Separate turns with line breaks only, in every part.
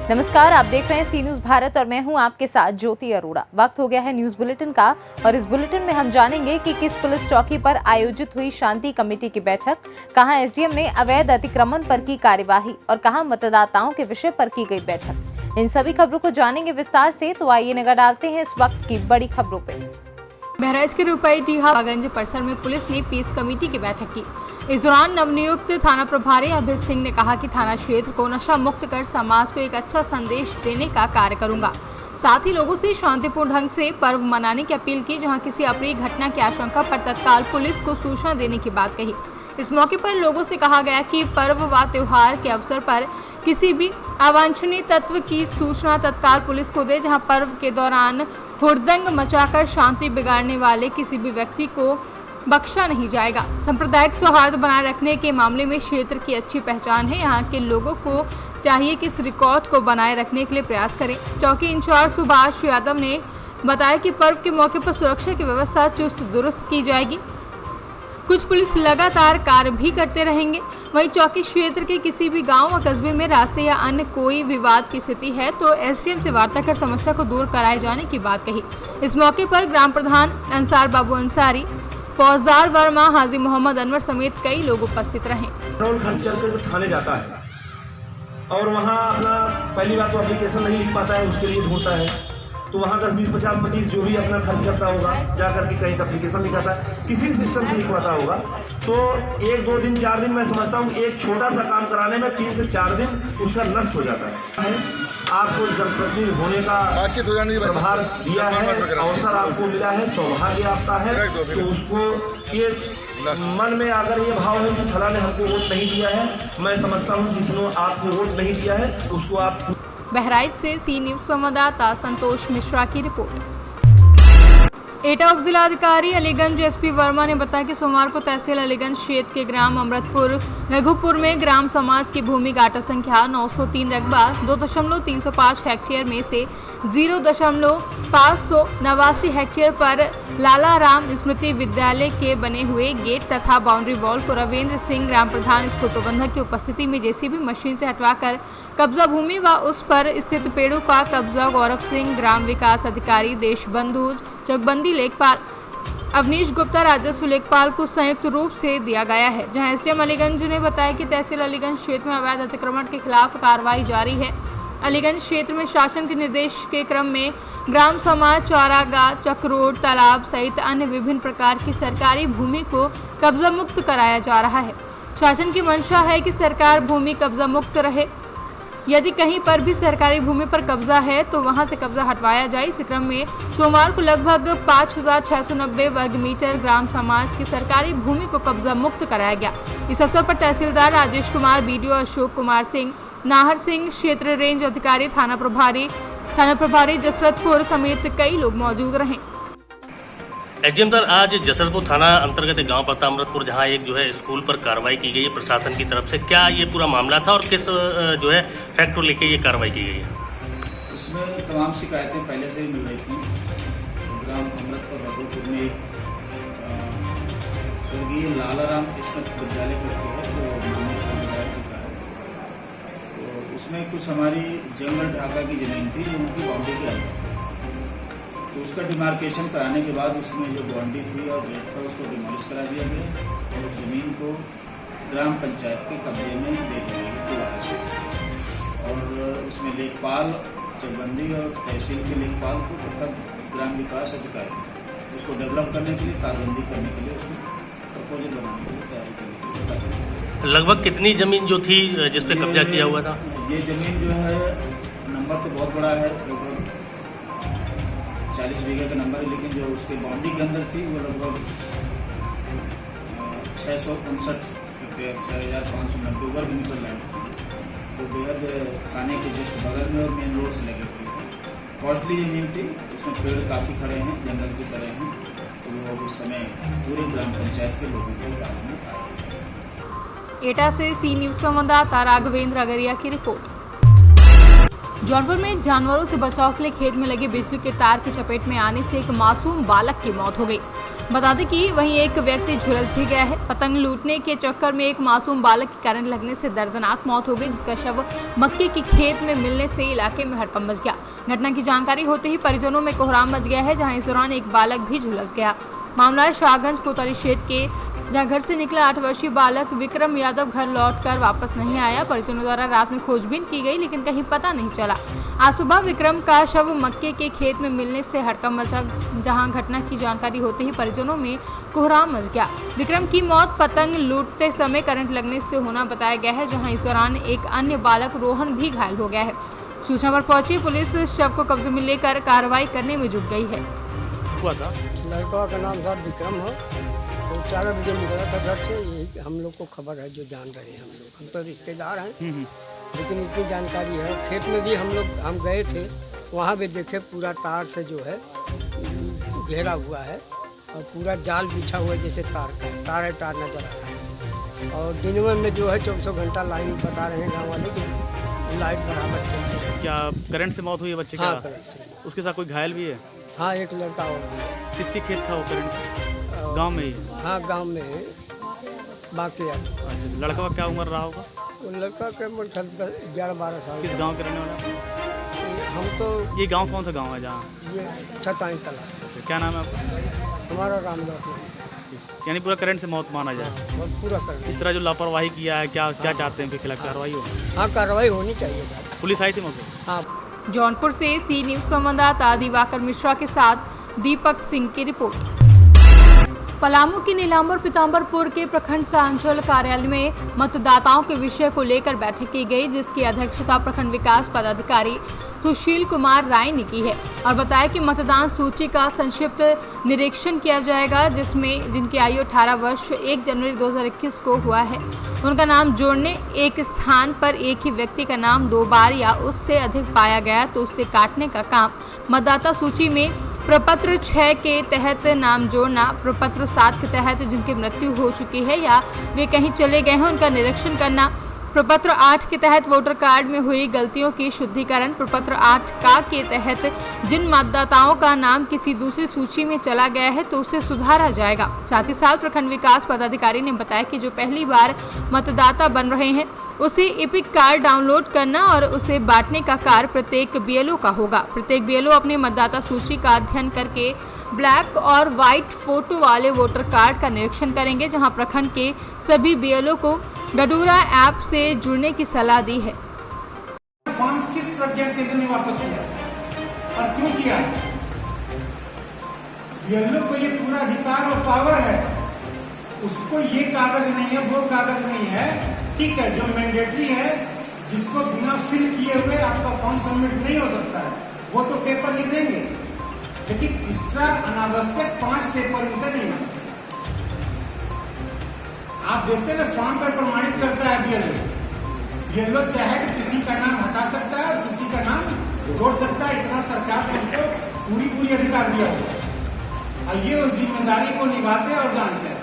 नमस्कार, आप देख रहे हैं सी न्यूज भारत और मैं हूं आपके साथ ज्योति अरोड़ा। वक्त हो गया है न्यूज बुलेटिन का और इस बुलेटिन में हम जानेंगे कि किस पुलिस चौकी पर आयोजित हुई शांति कमेटी की बैठक, कहां एसडीएम ने अवैध अतिक्रमण पर की कार्यवाही और कहां मतदाताओं के विषय पर की गई बैठक। इन सभी खबरों को जानेंगे विस्तार से, तो आइए नजर डालते हैं इस वक्त की बड़ी खबरों पे।
बहराइच के रुपई टीहागंज परिसर में पुलिस ने पीस कमेटी की बैठक की। इस दौरान नवनियुक्त थाना प्रभारी अभित सिंह ने कहा कि थाना क्षेत्र को नशा मुक्त कर समाज को एक अच्छा संदेश देने का कार्य करूंगा। साथ ही लोगों से शांतिपूर्ण ढंग से पर्व मनाने की अपील की। जहां किसी अप्रिय घटना की आशंका पर तत्काल पुलिस को सूचना देने की बात कही। इस मौके पर लोगों से कहा गया कि पर्व व त्योहार के अवसर पर किसी भी अवांछनीय तत्व की सूचना तत्काल पुलिस को दे। जहां पर्व के दौरान हुड़दंग मचाकर शांति बिगाड़ने वाले किसी भी व्यक्ति को बख्शा नहीं जाएगा। सांप्रदायिक सौहार्द बनाए रखने के मामले में क्षेत्र की अच्छी पहचान है। यहाँ के लोगों को चाहिए कि इस रिकॉर्ड को बनाए रखने के लिए प्रयास करें। चौकी इंचार्ज सुभाष यादव ने बताया कि पर्व के मौके पर सुरक्षा की व्यवस्था चुस्त दुरुस्त की जाएगी। कुछ पुलिस लगातार कार्य भी करते रहेंगे। वहीं चौकी क्षेत्र के किसी भी गांव व कस्बे में रास्ते या अन्य कोई विवाद की स्थिति है तो एसडीएम से वार्ता कर समस्या को दूर कराए जाने की बात कही। इस मौके पर ग्राम प्रधान अंसार बाबू अंसारी, फौजदार वर्मा, हाजी मोहम्मद अनवर समेत कई लोग उपस्थित रहे।
पेट्रोल खर्च करके जो थाने जाता है और वहाँ अपना पहली बात तो एप्लीकेशन नहीं लिख पाता है, उसके लिए ढूंढता है तो वहाँ 10, 20, 50, 25 जो भी अपना खर्च करता होगा जा करके कहीं से एप्लीकेशन लिखाता है, किसी सिस्टम से लिखवाता होगा तो 1, 2 दिन 4 दिन मैं समझता हूँ एक छोटा सा काम कराने में 3 से 4 दिन उसका नष्ट हो जाता है। आपको जनप्रतिनिधि होने का प्रभार दिया है, अवसर आपको मिला है, सौभाग्य आपका है, तो उसको ये मन में अगर ये भाव है कि फला ने हमको वोट नहीं दिया है, मैं समझता हूँ जिसने आपको वोट नहीं दिया है उसको आप।
बहराइच से सी न्यूज संवाददाता संतोष मिश्रा की रिपोर्ट। एटा उप जिलाधिकारी अलीगंज एसपी वर्मा ने बताया कि सोमवार को तहसील अलीगंज क्षेत्र के ग्राम अमृतपुर रघुपुर में ग्राम समाज की भूमि गाटा संख्या 903 रकबा 2.305 हेक्टेयर में से 0.589 हेक्टेयर पर लालाराम स्मृति विद्यालय के बने हुए गेट तथा बाउंड्री वॉल को रविंद्र सिंह ग्राम प्रधान स्कूल प्रबंधक की उपस्थिति में जेसीबी मशीन से हटवाकर कब्जा भूमि व उस पर स्थित पेड़ों का कब्जा गौरव सिंह ग्राम विकास अधिकारी, देशबंधु चकबंदी लेखपाल, अवनीश गुप्ता राजस्व लेखपाल को संयुक्त रूप से दिया गया है। जहां एसडीएम अलीगंज ने बताया कि तहसील अलीगंज क्षेत्र में अवैध अतिक्रमण के खिलाफ कार्रवाई जारी है। अलीगंज क्षेत्र में शासन के निर्देश के क्रम में ग्राम समाज, चौरागा, चक्रोड, तालाब सहित अन्य विभिन्न प्रकार की सरकारी भूमि को कब्जा मुक्त कराया जा रहा है। शासन की मंशा है कि सरकार भूमि कब्जा मुक्त रहे। यदि कहीं पर भी सरकारी भूमि पर कब्जा है तो वहां से कब्जा हटवाया जाए। इस क्रम में सोमवार को लगभग 5690 वर्ग मीटर ग्राम समाज की सरकारी भूमि को कब्जा मुक्त कराया गया। इस अवसर पर तहसीलदार राजेश कुमार, बीडीओ अशोक कुमार सिंह, नाहर सिंह, क्षेत्र रेंज अधिकारी, थाना प्रभारी जसरतपुर समेत कई लोग मौजूद रहे।
एसडीएम सर, आज जसरतपुर थाना अंतर्गत गांव पड़ता अमृतपुर, जहां एक जो है स्कूल पर कार्रवाई की गई है प्रशासन की तरफ से, क्या ये पूरा मामला था और किस जो है फैक्ट को लेकर ये कार्रवाई की गई है?
इसमें तमाम शिकायतें पहले से ही मिल रही थी। ग्राम अमृतपुर रघुपुर में एक स्वर्गीय लालाराम स्मृति विद्यालय करके है जो मान्यता दिला चुका है, तो उसमें कुछ हमारी जंगल ढाका की जमीन थी जो उनकी बाउंड्री के अंदर, तो उसका डिमार्केशन कराने के बाद उसमें जो बाउंड्री थी और गेट था उसको डिमोलिश करा दिया गया और उस जमीन को ग्राम पंचायत के कब्जे में दे दी गई दोबारा से। और उसमें लेखपाल, चकबंदी और तहसील के लेखपाल को तथा ग्राम विकास अधिकारी उसको डेवलप करने के लिए, तारबंदी करने के लिए, उसको प्रपोजल बनाने के लिए तैयारी करने के लिए।
लगभग कितनी जमीन जो थी जिस पे कब्जा किया हुआ था?
ये जमीन जो है नंबर तो बहुत बड़ा है, लगभग 40 बीघे का नंबर है, लेकिन जो उसके बाउंड्री के अंदर थी वो लगभग 659 हेक्टेयर 6590 वर्ग मीटर लैंड थी, जो बेहद थाने के जस्ट बगल में और मेन रोड से लगे हुए थे। कॉस्टली जमीन थी, उसमें पेड़ काफ़ी खड़े हैं, जंगल की तरह हैं, तो वो उस समय पूरे ग्राम पंचायत के लोगों को काम में आए।
एटा से सी न्यूज संवाददाता राघवेंद्र अगरिया की रिपोर्ट। जौनपुर में जानवरों से बचाव के लिए खेत में लगे बिजली के तार की चपेट में आने से एक मासूम बालक की मौत हो गई। बता दें कि वहीं एक व्यक्ति झुलस भी गया है। पतंग लूटने के चक्कर में एक मासूम बालक की करंट लगने से दर्दनाक मौत हो गई, जिसका शव मक्के के खेत में मिलने से इलाके में हड़कंप मच गया। घटना की जानकारी होते ही परिजनों में कोहराम मच गया है, जहां इस दौरान एक बालक भी झुलस गया। मामला शाहगंज कोतवाली क्षेत्र के, जहां घर से निकला 8 वर्षीय बालक विक्रम यादव घर लौटकर वापस नहीं आया। परिजनों द्वारा रात में खोजबीन की गई, लेकिन कहीं पता नहीं चला। आज सुबह विक्रम का शव मक्के के खेत में मिलने से हड़कंप मचा, जहां घटना की जानकारी होते ही परिजनों में कोहराम मच गया। विक्रम की मौत पतंग लूटते समय करंट लगने से होना बताया गया है, जहां इस दौरान एक अन्य बालक रोहन भी घायल हो गया है। सूचना पर पहुंची पुलिस शव को कब्जे में लेकर कार्रवाई करने में जुट गई है।
हुआ था
लड़का का नाम सर विक्रम है। तो 4 बजे निकला था घर से। यही हम लोग को खबर है, जो जान रहे हैं हम तो रिश्तेदार हैं, लेकिन इतनी जानकारी है। खेत में भी हम गए थे, वहाँ भी देखे पूरा तार से जो है घेरा हुआ है और पूरा जाल बिछा हुआ है, जैसे तार नजर आ रहा है। और दिन में जो है 24 घंटा लाइन बता रहे हैं गाँव वाले की लाइट बराबर चलती है।
क्या करंट से मौत हुई है बच्चे का?
हाँ, करंट से।
उसके साथ कोई घायल भी है?
हाँ, एक लड़का और भी है।
किसके खेत था वो करंट? गांव में ही?
हाँ, गांव में है बाकी।
अच्छा, लड़का का क्या उम्र रहा होगा?
वो लड़का के उम्र 11-12 साल।
किस गांव के रहने वाला?
हम तो
ये गांव कौन सा गांव है जहाँ?
ये छताई तला।
अच्छा, क्या नाम है आपका?
हमारा रामदास।
यानी पूरा करंट से मौत माना जाए?
और पूरा कर
इस तरह जो लापरवाही किया है, क्या चाहते हैं कि खिलाफ कार्रवाई हो?
हाँ, कार्रवाई होनी चाहिए।
पुलिस आई थी मौके?
हाँ। जौनपुर से सी न्यूज संवाददाता दिवाकर मिश्रा के साथ दीपक सिंह की रिपोर्ट। पलामू के नीलांबर पीताम्बरपुर के प्रखंड सांचल कार्यालय में मतदाताओं के विषय को लेकर बैठक की गई, जिसकी अध्यक्षता प्रखंड विकास पदाधिकारी सुशील कुमार राय ने की है और बताया कि मतदान सूची का संक्षिप्त निरीक्षण किया जाएगा, जिसमें जिनकी आयु 18 वर्ष 1 जनवरी 2021 को हुआ है, उनका नाम जोड़ने, एक स्थान पर एक ही व्यक्ति का नाम 2 बार या उससे अधिक पाया गया तो उससे काटने का काम, मतदाता सूची में प्रपत्र 6 के तहत नाम जोड़ना, प्रपत्र 7 के तहत जिनकी मृत्यु हो चुकी है या वे कहीं चले गए हैं उनका निरीक्षण करना, प्रपत्र 8 के तहत वोटर कार्ड में हुई गलतियों की शुद्धिकरण, प्रपत्र 8 का के तहत जिन मतदाताओं का नाम किसी दूसरी सूची में चला गया है तो उसे सुधारा जाएगा। साथ ही साथ प्रखंड विकास पदाधिकारी ने बताया कि जो पहली बार मतदाता बन रहे हैं उसे इपिक कार्ड डाउनलोड करना और उसे बांटने का कार्य प्रत्येक बीएलओ का होगा। प्रत्येक बीएलओ अपने मतदाता सूची का अध्ययन करके ब्लैक और व्हाइट फोटो वाले वोटर कार्ड का निरीक्षण करेंगे, जहां प्रखंड के सभी बीएलओ को गडूरा ऐप से जुड़ने की सलाह दी है।
फॉर्म किस प्रज्ञा केंद्र ने वापस किया और क्यों किया? बीएलओ को ये पूरा अधिकार और पावर है, उसको ये कागज नहीं है, वो कागज नहीं है, ठीक है। जो मैंडेटरी है, जिसको बिना फिल किए हुए आपका फॉर्म सबमिट नहीं हो सकता है, वो तो पेपर ये देंगे, लेकिन एक्स्ट्रा अनावश्यक 5 पेपर इसे नहीं मांगते। आप देखते हैं फॉर्म पर प्रमाणित करता है बीएलओ चाहे तो किसी का नाम हटा सकता है और किसी का नाम जोड़ सकता है। इतना सरकार ने उनको पूरी अधिकार दिया होगा और ये उस जिम्मेदारी को निभाते हैं और जानते हैं।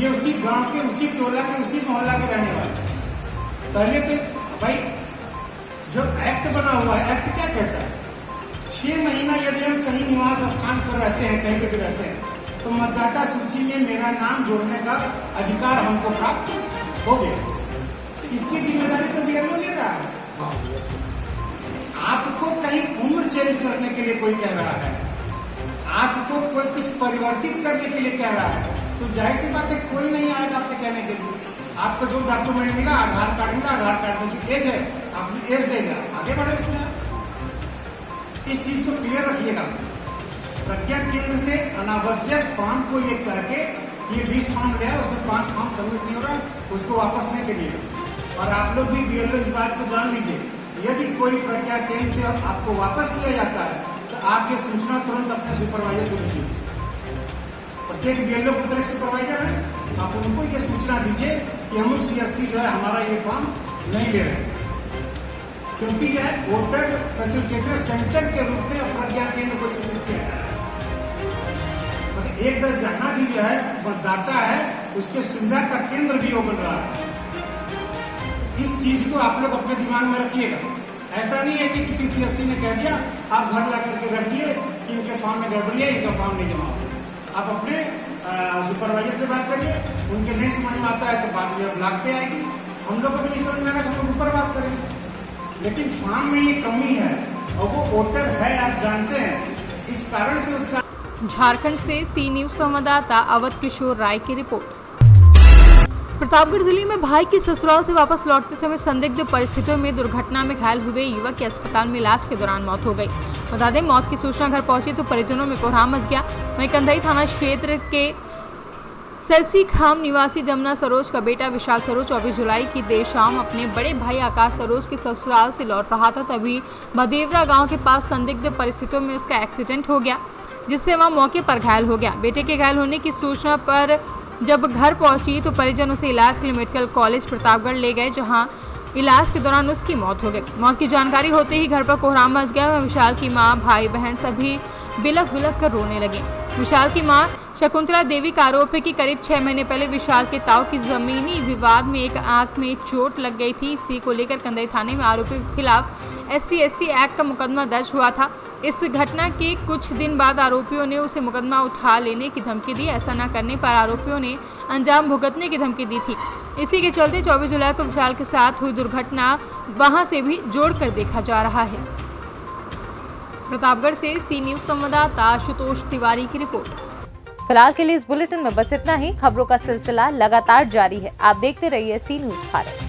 ये उसी गांव के, उसी टोला के, उसी मोहल्ला के रहने वाले। पहले तो भाई जो एक्ट बना हुआ है, एक्ट क्या कहता है? 6 महीना यदि हम कहीं निवास स्थान पर रहते हैं, कहीं पे भी रहते हैं, तो मतदाता सूची में मेरा नाम जोड़ने का अधिकार हमको प्राप्त हो गया। तो इसकी जिम्मेदारी तो बीएलओ ले रहा है। आपको कहीं उम्र चेंज करने के लिए कोई कह रहा है, आपको कोई कुछ परिवर्तित करने के लिए कह रहा है, तो जाहिर सी बात है कोई नहीं आएगा आपसे कहने के लिए। आपको जो डॉक्यूमेंट मिला, आधार कार्ड मिला, आधार कार्ड में जो एज है आपने एज देगा, आगे बढ़े उसमें। इस चीज को क्लियर रखिएगा। प्रज्ञा केंद्र से अनावश्यक फॉर्म को ये कह के ये 20 फॉर्म लिया, उसमें 5 फॉर्म सबमिट नहीं हो रहा, उसको वापस नहीं करिए। और आप लोग भी बीएलओ इस बात को जान लीजिए, यदि कोई प्रज्ञा केंद्र से आपको वापस किया जाता है तो आप ये सूचना तुरंत अपने सुपरवाइजर को दीजिए। प्रत्येक बीएलओ को तरह सुपरवाइजर है, आप उनको ये सूचना दीजिए कि हम सीएससी जो है हमारा ये फॉर्म नहीं ले रहे, क्योंकि यह वोटर फैसिलिटेटर सेंटर के रूप में प्रज्ञा केंद्र को चिन्हित किया है। मतलब एक तरह जहां भी जो है मतदाता है उसके सुविधा का केंद्र भी वो बन रहा है। इस चीज को आप लोग अपने दिमाग में रखिएगा। ऐसा नहीं है कि किसी सीएससी ने कह दिया आप घर ला करके रख दिए कि इनके फॉर्म में गड़बड़ी है, इनका फॉर्म नहीं जमा हो।
आप अपने सुपरवाइजर से बात करिए, उनके नहीं समझ में आता है तो बाद में ब्लॉक पे आएगी। हम लोग को भी नहीं समझ में आएगा तो हम लोग ऊपर बात करेंगे। लेकिन फॉर्म में ये कमी है और वो वोटर है, आप जानते हैं, इस कारण से उसका।
झारखंड से सी न्यूज संवाददाता अवध किशोर राय की रिपोर्ट। प्रतापगढ़ जिले में भाई की ससुराल से वापस लौटते समय संदिग्ध परिस्थितियों में दुर्घटना में घायल हुए युवक की अस्पताल में इलाज के दौरान मौत हो गई। बता दें, मौत की सूचना घर पहुंची तो परिजनों में कोहराम मच गया। वहीं कंधई थाना क्षेत्र के सरसी खाम निवासी जमुना सरोज का बेटा विशाल सरोज 24 जुलाई की देर शाम अपने बड़े भाई आकाश सरोज की ससुराल से लौट रहा था, तभी भदेवरा गांव के पास संदिग्ध परिस्थितियों में उसका एक्सीडेंट हो गया, जिससे वह मौके पर घायल हो गया। बेटे के घायल होने की सूचना पर जब घर पहुंची तो परिजन उसे इलाज के लिए मेडिकल कॉलेज प्रतापगढ़ ले गए, जहां इलाज के दौरान उसकी मौत हो गई। मौत की जानकारी होते ही घर पर कोहराम मच गया। विशाल की मां, भाई बहन सभी बिलख बिलख कर रोने लगे। विशाल की मां शकुंतला देवी का आरोप है कि करीब 6 महीने पहले विशाल के ताऊ की जमीनी विवाद में एक आंख में चोट लग गई थी। इसी को लेकर कंधई थाने में आरोपी के खिलाफ SC/ST एक्ट का मुकदमा दर्ज हुआ था। इस घटना के कुछ दिन बाद आरोपियों ने उसे मुकदमा उठा लेने की धमकी दी। ऐसा न करने पर आरोपियों ने अंजाम भुगतने की धमकी दी थी। इसी के चलते 24 जुलाई को विशाल के साथ हुई दुर्घटना वहां से भी जोड़कर देखा जा रहा है। प्रतापगढ़ से सी न्यूज संवाददाता आशुतोष तिवारी की रिपोर्ट।
फिलहाल के लिए इस बुलेटिन में बस इतना ही। खबरों का सिलसिला लगातार जारी है। आप देखते रहिए सी न्यूज भारत।